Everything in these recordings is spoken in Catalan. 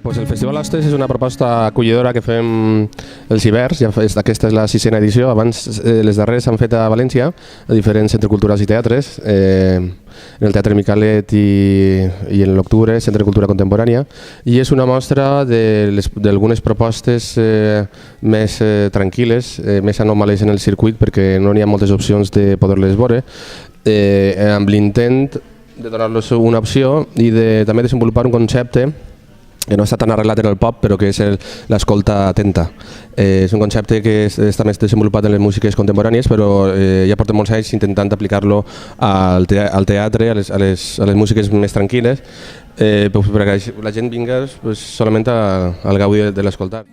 Pues el Festival Hostes és una proposta acollidora que fem els hiverns, aquesta és la 6a edició, abans les darreres s'han fet a València, a diferents centres culturals i teatres, en el Teatre Micalet i en l'octubre, Centre de Cultura Contemporània, i és una mostra d'algunes propostes més tranquil·les, més anòmales en el circuit, perquè no n'hi ha moltes opcions de poder-les veure, amb l'intent de donar-los una opció i també desenvolupar un concepte que no està tan arreglat en el pop, però que és l'escolta atenta. És un concepte que està més desenvolupat en les músiques contemporànies, però ja porta molts anys intentant aplicar-lo al teatre, a les músiques més tranquil·les, perquè la gent vinga solament al gaudi de l'escoltar.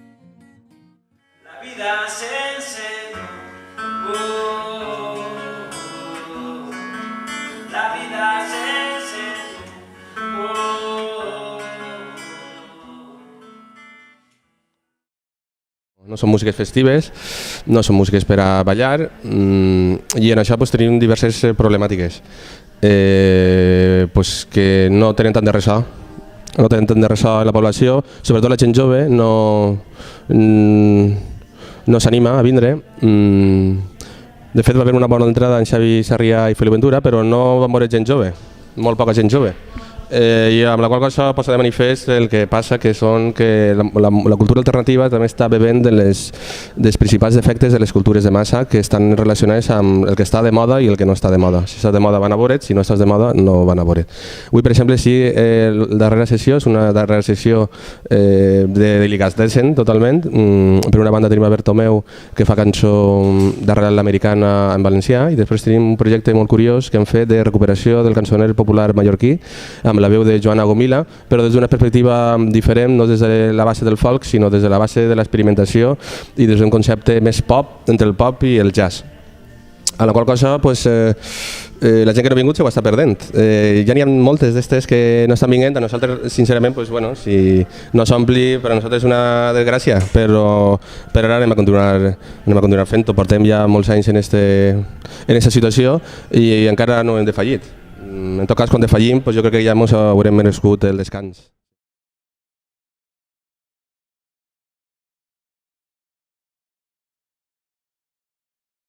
La vida sense la vida sense no són músiques festives, no són músiques per a ballar i en això tenim diverses problemàtiques que no tenen tant de ressò, en la població, sobretot la gent jove no s'anima a vindre. De fet va haver una bona entrada en Xavi Sarrià i Feliu Ventura, però no van veure gent jove, molt poca gent jove. I amb la qual cosa posa de manifest el que passa, que són que la cultura alternativa també està bevent dels principals defectes de les cultures de massa que estan relacionades amb el que està de moda i el que no està de moda. Si estàs de moda van a veure't, si no estàs de moda no van a veure't. Avui, per exemple, sí, la darrera sessió és una darrera sessió de delicatessen totalment. Per una banda tenim a Bertomeu, que fa cançó d'arrel americana en valencià, i després tenim un projecte molt curiós que hem fet de recuperació del cançoner popular mallorquí, amb la veu de Joana Gomila, però des d'una perspectiva diferent, no des de la base del folk, sinó des de la base de l'experimentació i des d'un concepte més pop, entre el pop i el jazz. A la qual cosa, la gent que no ha vingut s'ho està perdent. Ja n'hi ha moltes d'estes que no estan vinguent. A nosaltres, sincerament, si no s'ompli, per a nosaltres és una desgràcia, però per ara anem a continuar fent-ho. Portem ja molts anys en aquesta situació i encara no hem defallit. En tot cas, quan defallim, jo crec que ja ens haurem merescut el descans.